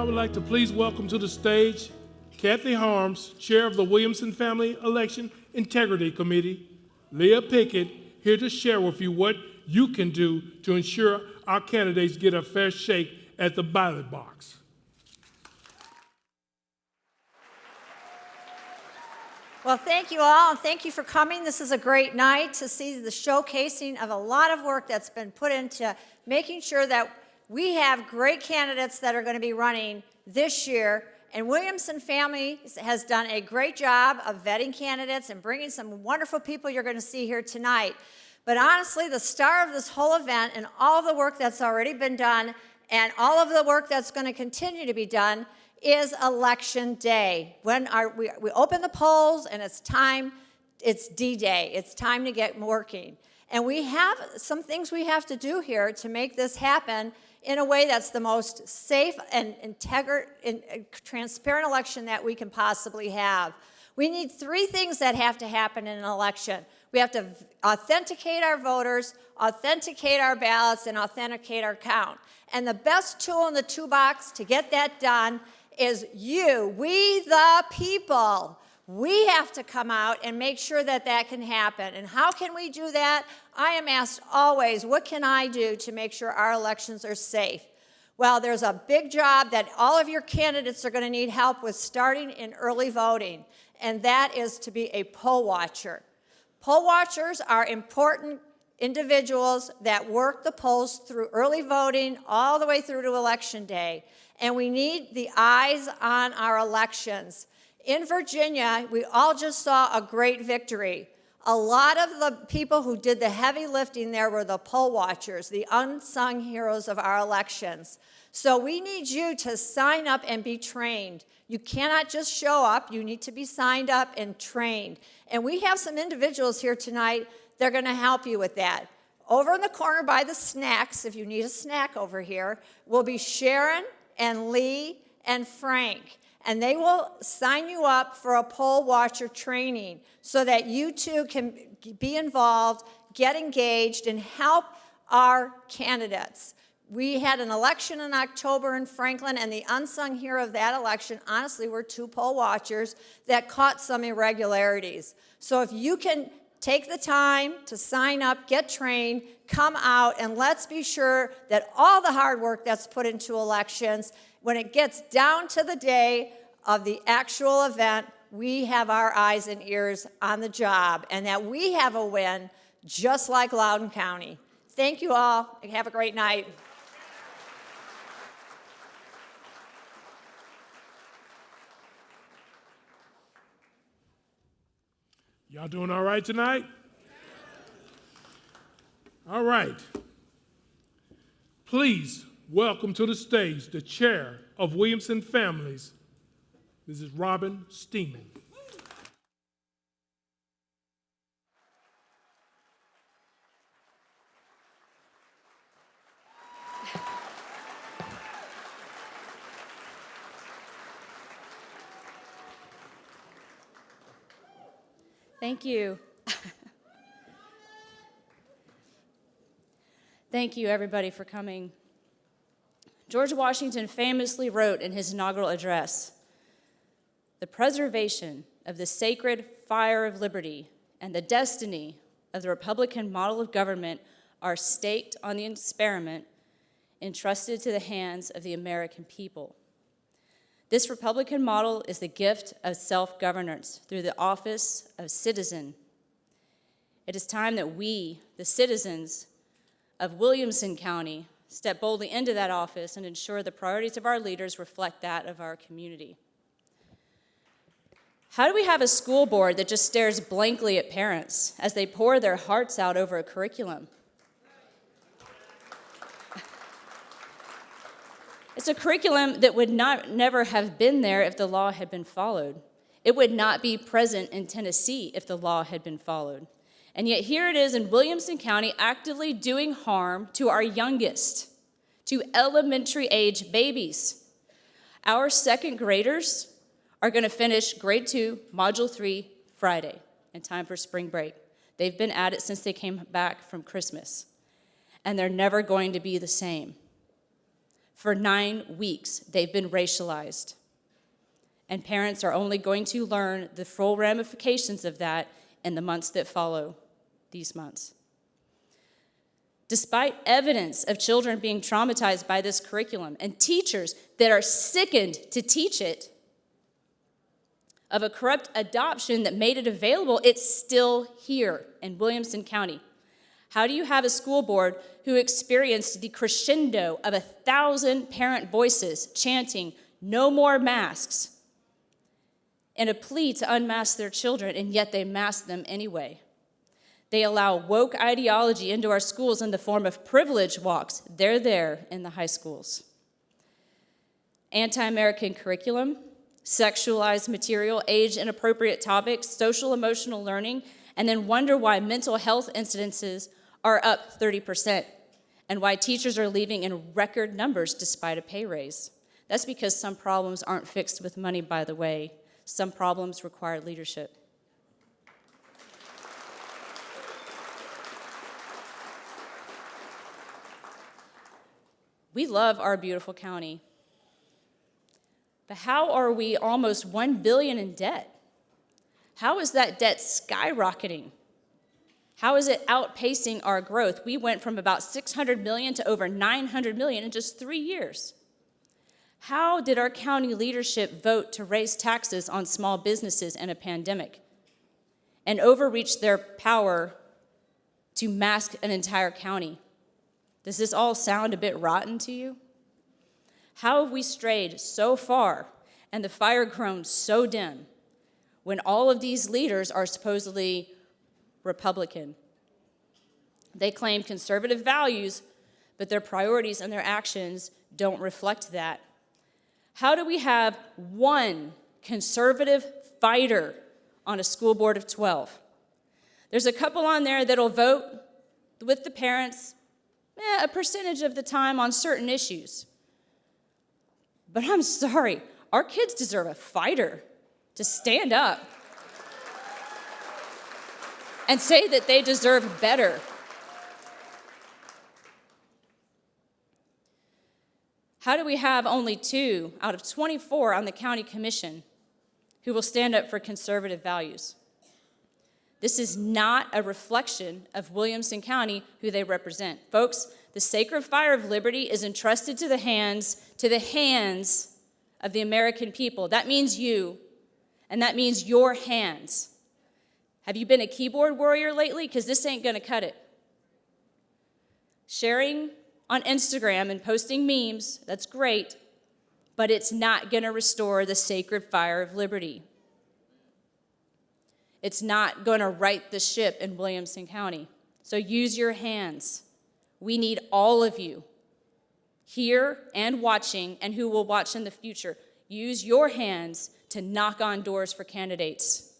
would like to please welcome to the stage Kathy Harms, Chair of the Williamson Family Election Integrity Committee, Leah Pickett, here to share with you what you can do to ensure our candidates get a fair shake at the ballot box. Well, thank you all, and thank you for coming. This is a great night to see the showcasing of a lot of work that's been put into making sure that we have great candidates that are going to be running this year. And Williamson Family has done a great job of vetting candidates and bringing some wonderful people you're going to see here tonight. But honestly, the star of this whole event and all of the work that's already been done and all of the work that's going to continue to be done is Election Day. When we open the polls and it's time, it's D-Day. It's time to get working. And we have some things we have to do here to make this happen in a way that's the most safe and transparent election that we can possibly have. We need three things that have to happen in an election. We have to authenticate our voters, authenticate our ballots, and authenticate our count. And the best tool in the toolbox to get that done is you, we the people. We have to come out and make sure that that can happen. And how can we do that? I am asked always, what can I do to make sure our elections are safe? Well, there's a big job that all of your candidates are going to need help with starting in early voting, and that is to be a poll watcher. Poll watchers are important individuals that work the polls through early voting all the way through to Election Day, and we need the eyes on our elections. In Virginia, we all just saw a great victory. A lot of the people who did the heavy lifting there were the poll watchers, the unsung heroes of our elections. So we need you to sign up and be trained. You cannot just show up. You need to be signed up and trained. And we have some individuals here tonight that are going to help you with that. Over in the corner by the snacks, if you need a snack over here, will be Sharon and Lee and Frank. And they will sign you up for a poll watcher training so that you too can be involved, get engaged, and help our candidates. We had an election in October in Franklin, and the unsung hero of that election, honestly, were two poll watchers that caught some irregularities. So if you can take the time to sign up, get trained, come out, and let's be sure that all the hard work that's put into elections, when it gets down to the day of the actual event, we have our eyes and ears on the job, and that we have a win just like Loudoun County. Thank you all. Have a great night. Y'all doing all right tonight? All right. Please welcome to the stage the chair of Williamson Families, Mrs. Robin Steeman. Thank you. Thank you, everybody, for coming. George Washington famously wrote in his inaugural address, "The preservation of the sacred fire of liberty and the destiny of the Republican model of government are staked on the experiment entrusted to the hands of the American people. This Republican model is the gift of self-governance through the office of citizen. It is time that we, the citizens of Williamson County, step boldly into that office and ensure the priorities of our leaders reflect that of our community." How do we have a school board that just stares blankly at parents as they pour their hearts out over a curriculum? It's a curriculum that would never have been there if the law had been followed. It would not be present in Tennessee if the law had been followed. And yet here it is in Williamson County actively doing harm to our youngest, to elementary age babies. Our second graders are going to finish grade 2, module 3, Friday, in time for spring break. They've been at it since they came back from Christmas, and they're never going to be the same. For 9 weeks, they've been racialized. And parents are only going to learn the full ramifications of that in the months that follow these months. Despite evidence of children being traumatized by this curriculum and teachers that are sickened to teach it, of a corrupt adoption that made it available, it's still here in Williamson County. How do you have a school board who experienced the crescendo of 1,000 parent voices chanting, "No more masks," in a plea to unmask their children, and yet they mask them anyway? They allow woke ideology into our schools in the form of privilege walks. They're there in the high schools. Anti-American curriculum, sexualized material, age-inappropriate topics, social-emotional learning, and then wonder why mental health incidences are up 30% and why teachers are leaving in record numbers despite a pay raise. That's because some problems aren't fixed with money, by the way. Some problems require leadership. We love our beautiful county. But how are we almost $1 billion in debt? How is that debt skyrocketing? How is it outpacing our growth? We went from about $600 million to over $900 million in just 3 years. How did our county leadership vote to raise taxes on small businesses in a pandemic and overreach their power to mask an entire county? Does this all sound a bit rotten to you? How have we strayed so far and the fire grown so dim when all of these leaders are supposedly Republican? They claim conservative values, but their priorities and their actions don't reflect that. How do we have one conservative fighter on a school board of 12? There's a couple on there that'll vote with the parents a percentage of the time on certain issues. But I'm sorry, our kids deserve a fighter to stand up and say that they deserve better. How do we have only 2 out of 24 on the county commission who will stand up for conservative values? This is not a reflection of Williamson County, who they represent. Folks, the sacred fire of liberty is entrusted to the hands of the American people. That means you, and that means your hands. Have you been a keyboard warrior lately? Because this ain't gonna cut it. Sharing on Instagram and posting memes, that's great, but it's not gonna restore the sacred fire of liberty. It's not gonna right the ship in Williamson County. So use your hands. We need all of you here and watching, and who will watch in the future. Use your hands to knock on doors for candidates.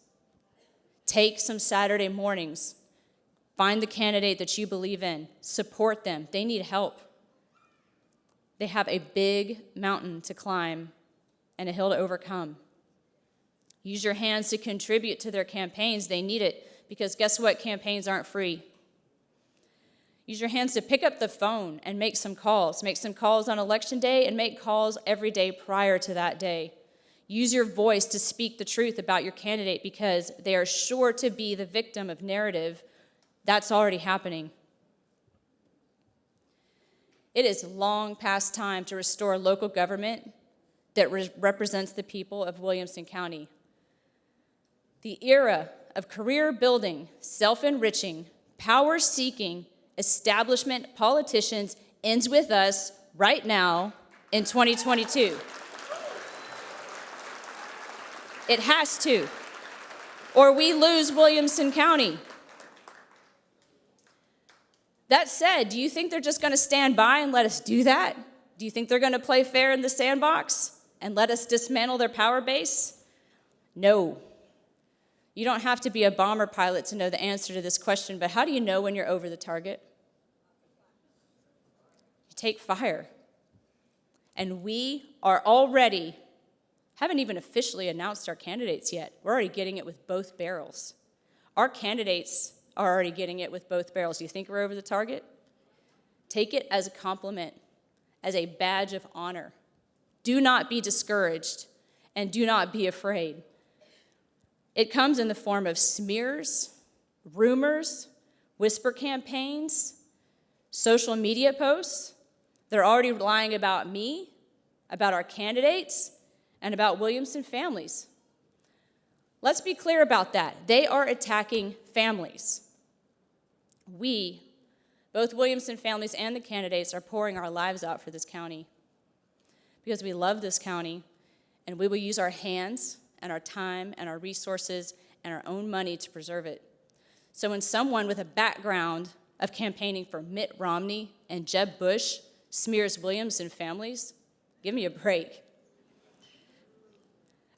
Take some Saturday mornings. Find the candidate that you believe in. Support them. They need help. They have a big mountain to climb and a hill to overcome. Use your hands to contribute to their campaigns. They need it, because guess what? Campaigns aren't free. Use your hands to pick up the phone and make some calls. Make some calls on election day and make calls every day prior to that day. Use your voice to speak the truth about your candidate, because they are sure to be the victim of narrative that's already happening. It is long past time to restore local government that represents the people of Williamson County. The era of career-building, self-enriching, power-seeking, establishment politicians ends with us right now in 2022. It has to, or we lose Williamson County. That said, do you think they're just going to stand by and let us do that? Do you think they're going to play fair in the sandbox and let us dismantle their power base? No. You don't have to be a bomber pilot to know the answer to this question, but how do you know when you're over the target? You take fire. And we are already, haven't even officially announced our candidates yet. We're already getting it with both barrels. Our candidates are already getting it with both barrels. Do you think we're over the target? Take it as a compliment, as a badge of honor. Do not be discouraged, and do not be afraid. It comes in the form of smears, rumors, whisper campaigns, social media posts. They're already lying about me, about our candidates, and about Williamson families. Let's be clear about that. They are attacking families. We, both Williamson families and the candidates, are pouring our lives out for this county because we love this county, and we will use our hands and our time and our resources and our own money to preserve it. So when someone with a background of campaigning for Mitt Romney and Jeb Bush smears Williamson families, give me a break.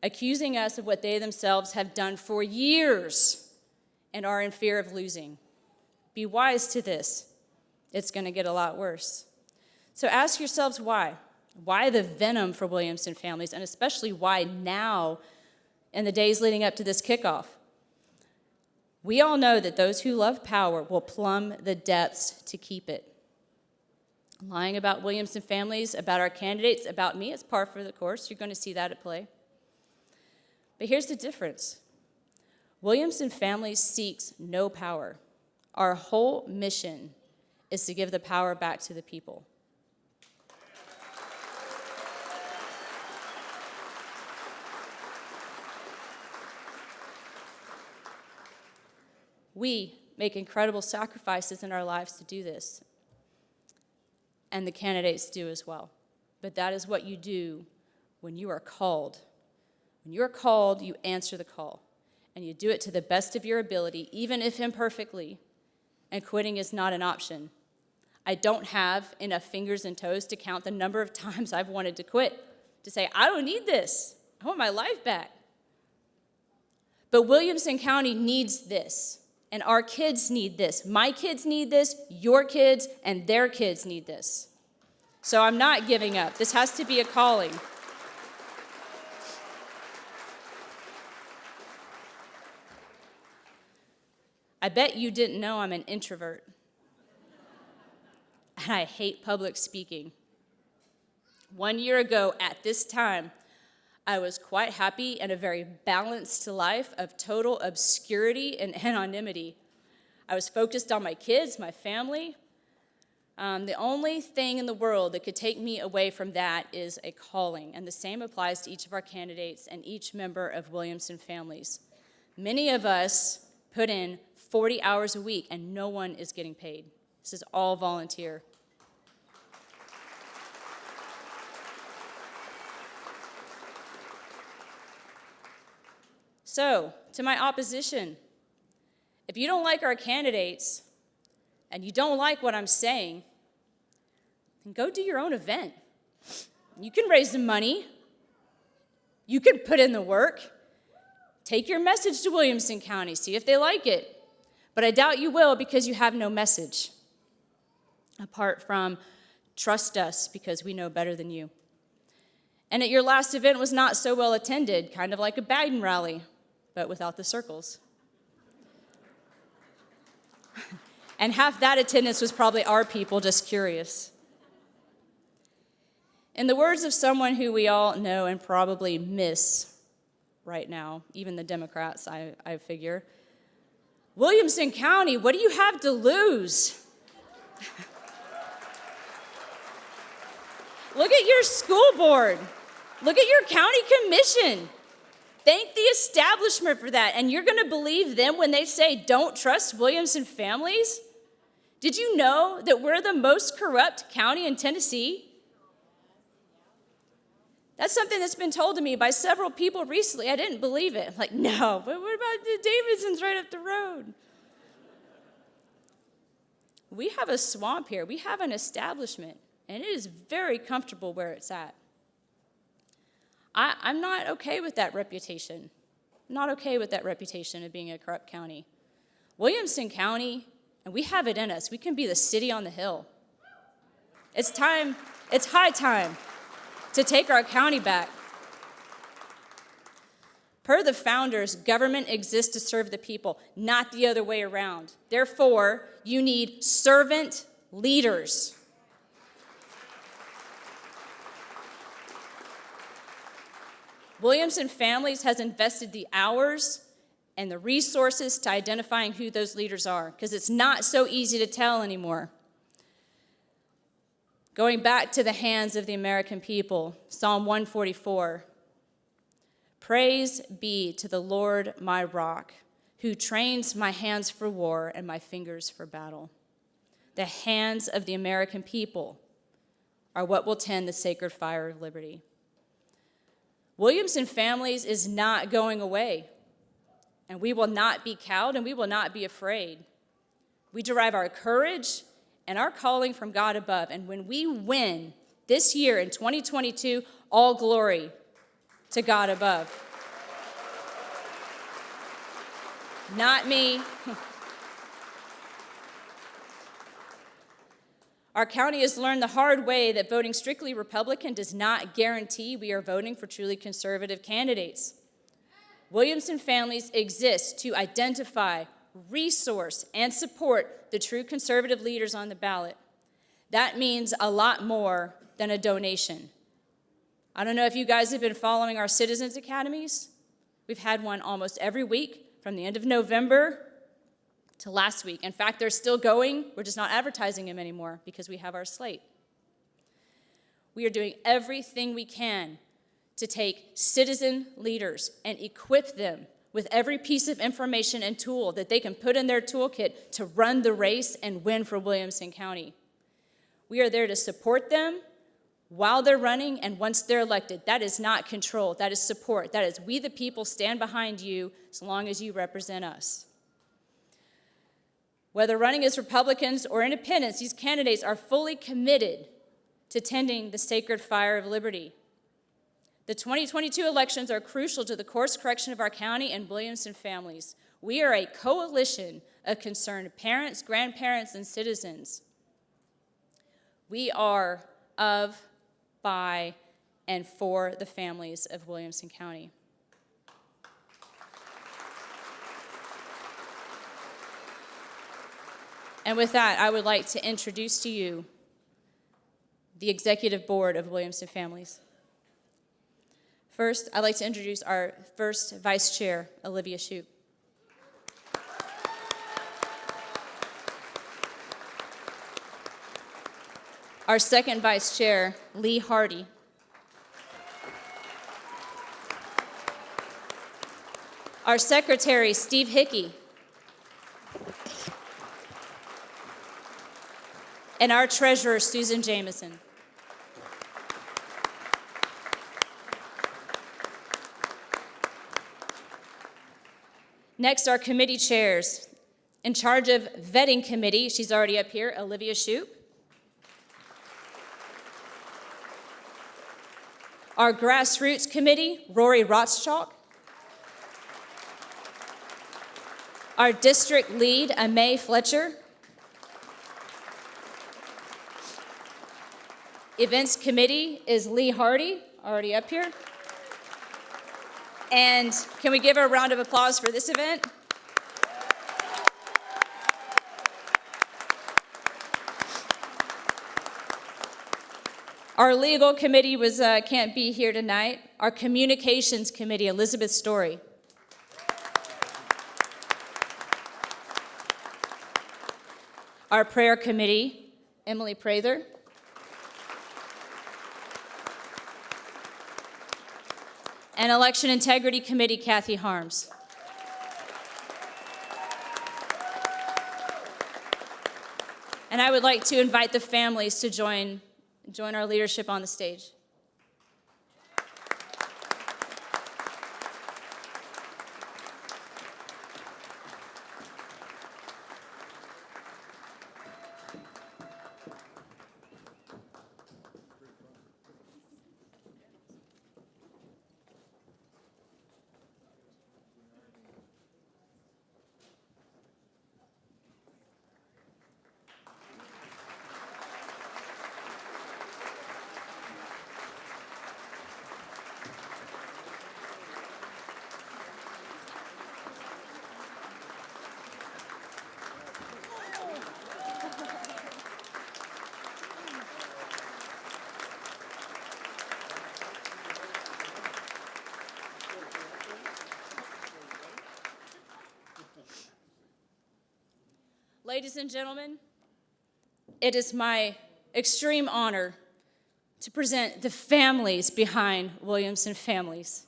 Accusing us of what they themselves have done for years and are in fear of losing. Be wise to this. It's going to get a lot worse. So ask yourselves why. Why the venom for Williamson families, and especially why now in the days leading up to this kickoff? We all know that those who love power will plumb the depths to keep it. Lying about Williamson families, about our candidates, about me, it's par for the course. You're going to see that at play. But here's the difference. Williamson families seeks no power. Our whole mission is to give the power back to the people. We make incredible sacrifices in our lives to do this, and the candidates do as well. But that is what you do when you are called. When you're called, you answer the call, and you do it to the best of your ability, even if imperfectly, and quitting is not an option. I don't have enough fingers and toes to count the number of times I've wanted to quit, to say, I don't need this. I want my life back. But Williamson County needs this, and our kids need this. My kids need this, your kids, and their kids need this. So I'm not giving up. This has to be a calling. I bet you didn't know I'm an introvert. And I hate public speaking. 1 year ago at this time, I was quite happy in a very balanced life of total obscurity and anonymity. I was focused on my kids, my family. The only thing in the world that could take me away from that is a calling, and the same applies to each of our candidates and each member of Williamson families. Many of us put in 40 hours a week, and no one is getting paid. This is all volunteer. So, to my opposition, if you don't like our candidates and you don't like what I'm saying, then go do your own event. You can raise the money. You can put in the work. Take your message to Williamson County, see if they like it. But I doubt you will because you have no message, apart from trust us because we know better than you. And at your last event was not so well attended, kind of like a Biden rally, but without the circles. And half that attendance was probably our people just curious. In the words of someone who we all know and probably miss right now, even the Democrats, I figure, Williamson County, what do you have to lose? Look at your school board. Look at your county commission. Thank the establishment for that. And you're going to believe them when they say, don't trust Williamson families? Did you know that we're the most corrupt county in Tennessee? That's something that's been told to me by several people recently. I didn't believe it. I'm like, no, but what about the Davidsons right up the road? We have a swamp here. We have an establishment, and it is very comfortable where it's at. I'm not okay with that reputation. I'm not okay with that reputation of being a corrupt county. Williamson County, and we have it in us. We can be the city on the hill. It's time, it's high time to take our county back. Per the founders, government exists to serve the people, not the other way around. Therefore, you need servant leaders. Williamson Families has invested the hours and the resources to identifying who those leaders are, because it's not so easy to tell anymore. Going back to the hands of the American people, Psalm 144. Praise be to the Lord my rock, who trains my hands for war and my fingers for battle. The hands of the American people are what will tend the sacred fire of liberty. Williamson Families is not going away, and we will not be cowed and we will not be afraid. We derive our courage and our calling from God above, and when we win this year in 2022, all glory to God above. Not me. Our county has learned the hard way that voting strictly Republican does not guarantee we are voting for truly conservative candidates. Williamson Families exists to identify, resource, and support the true conservative leaders on the ballot. That means a lot more than a donation. I don't know if you guys have been following our Citizens Academies. We've had one almost every week from the end of November to last week. In fact, they're still going. We're just not advertising them anymore because we have our slate. We are doing everything we can to take citizen leaders and equip them with every piece of information and tool that they can put in their toolkit to run the race and win for Williamson County. We are there to support them while they're running and once they're elected. That is not control. That is support. That is, we the people stand behind you as long as you represent us. Whether running as Republicans or independents, these candidates are fully committed to tending the sacred fire of liberty. The 2022 elections are crucial to the course correction of our county and Williamson Families. We are a coalition of concerned parents, grandparents, and citizens. We are of, by, and for the families of Williamson County. And with that, I would like to introduce to you the Executive Board of Williamson Families. First, I'd like to introduce our first Vice Chair, Olivia Shoup. Our second Vice Chair, Lee Hardy. Our Secretary, Steve Hickey. And our Treasurer, Susan Jameson. Next, our committee chairs. In charge of vetting committee, she's already up here, Olivia Shoup. Our grassroots committee, Rory Rothschild. Our district lead, Amay Fletcher. Events committee is Lee Hardy, already up here. And can we give a round of applause for this event? Our legal committee can't be here tonight. Our communications committee, Elizabeth Story. Our prayer committee, Emily Prather. And election integrity committee, Kathy Harms. And I would like to invite the families to join our leadership on the stage. Ladies and gentlemen, it is my extreme honor to present the families behind Williamson Families.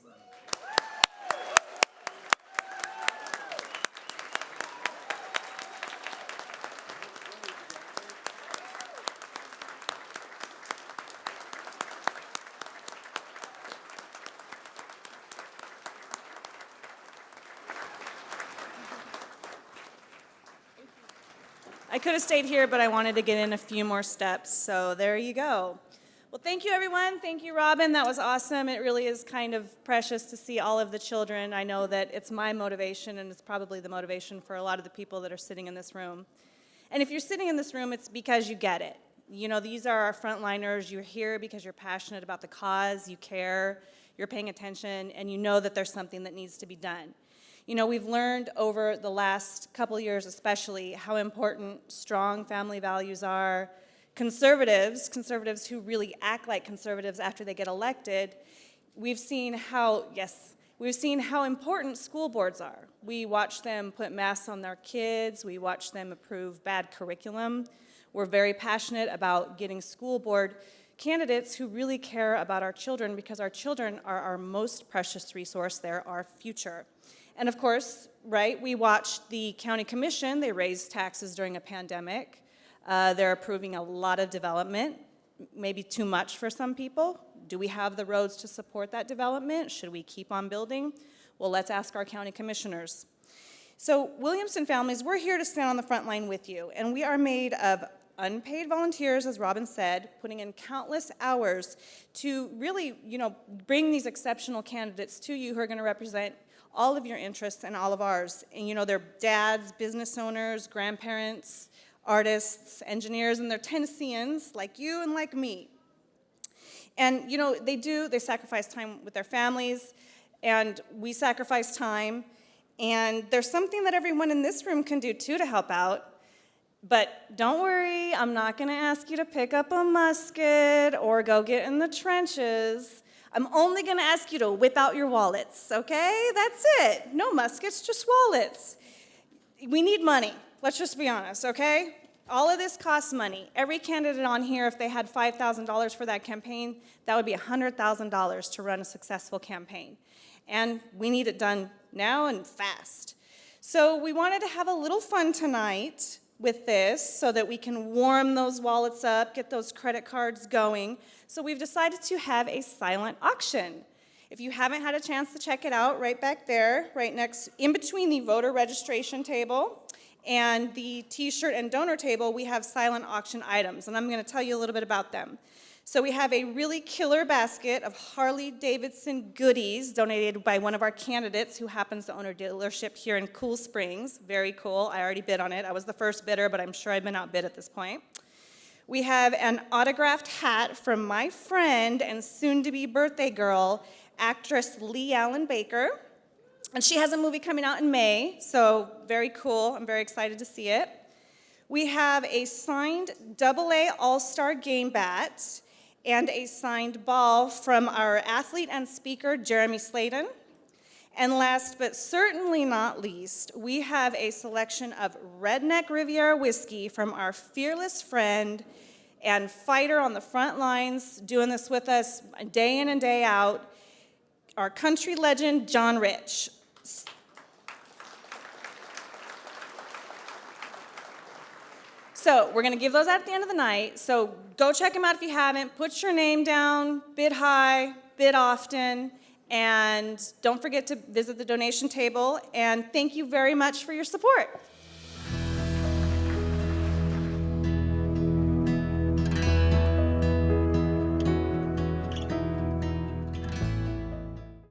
I could have stayed here, but I wanted to get in a few more steps, so there you go. Well, thank you, everyone. Thank you, Robin. That was awesome. It really is kind of precious to see all of the children. I know that it's my motivation, and it's probably the motivation for a lot of the people that are sitting in this room. And if you're sitting in this room, it's because you get it. You know, these are our frontliners. You're here because you're passionate about the cause, you care, you're paying attention, and you know that there's something that needs to be done. You know, we've learned over the last couple years especially how important strong family values are. Conservatives who really act like conservatives after they get elected, we've seen how important school boards are. We watch them put masks on their kids. We watch them approve bad curriculum. We're very passionate about getting school board candidates who really care about our children because our children are our most precious resource. They're our future. And of course, right, we watched the county commission. They raised taxes during a pandemic. They're approving a lot of development, maybe too much for some people. Do we have the roads to support that development? Should we keep on building? Well, let's ask our county commissioners. So Williamson Families, we're here to stand on the front line with you, and we are made of unpaid volunteers, as Robin said, putting in countless hours to really, bring these exceptional candidates to you who are going to represent all of your interests and all of ours. And they're dads, business owners, grandparents, artists, engineers, and they're Tennesseans like you and like me. And they sacrifice time with their families, and we sacrifice time. And there's something that everyone in this room can do too to help out. But don't worry, I'm not gonna ask you to pick up a musket or go get in the trenches. I'm only going to ask you to whip out your wallets, okay? That's it. No muskets, just wallets. We need money. Let's just be honest, okay? All of this costs money. Every candidate on here, if they had $5,000 for that campaign, that would be $100,000 to run a successful campaign. And we need it done now and fast. So we wanted to have a little fun tonight with this so that we can warm those wallets up, get those credit cards going. So we've decided to have a silent auction. If you haven't had a chance to check it out, right back there, right next, in between the voter registration table and the t-shirt and donor table, we have silent auction items, and I'm going to tell you a little bit about them. So we have a really killer basket of Harley-Davidson goodies donated by one of our candidates who happens to own a dealership here in Cool Springs. Very cool. I already bid on it. I was the first bidder, but I'm sure I've been outbid at this point. We have an autographed hat from my friend and soon-to-be birthday girl, actress Lee Allen Baker. And she has a movie coming out in May, so very cool. I'm very excited to see it. We have a signed AA All-Star game bat and a signed ball from our athlete and speaker, Jeremy Sladen. And last but certainly not least, we have a selection of Redneck Riviera whiskey from our fearless friend and fighter on the front lines, doing this with us day in and day out, our country legend, John Rich. So we're going to give those out at the end of the night. So go check them out if you haven't. Put your name down, bid high, bid often, and don't forget to visit the donation table. And thank you very much for your support.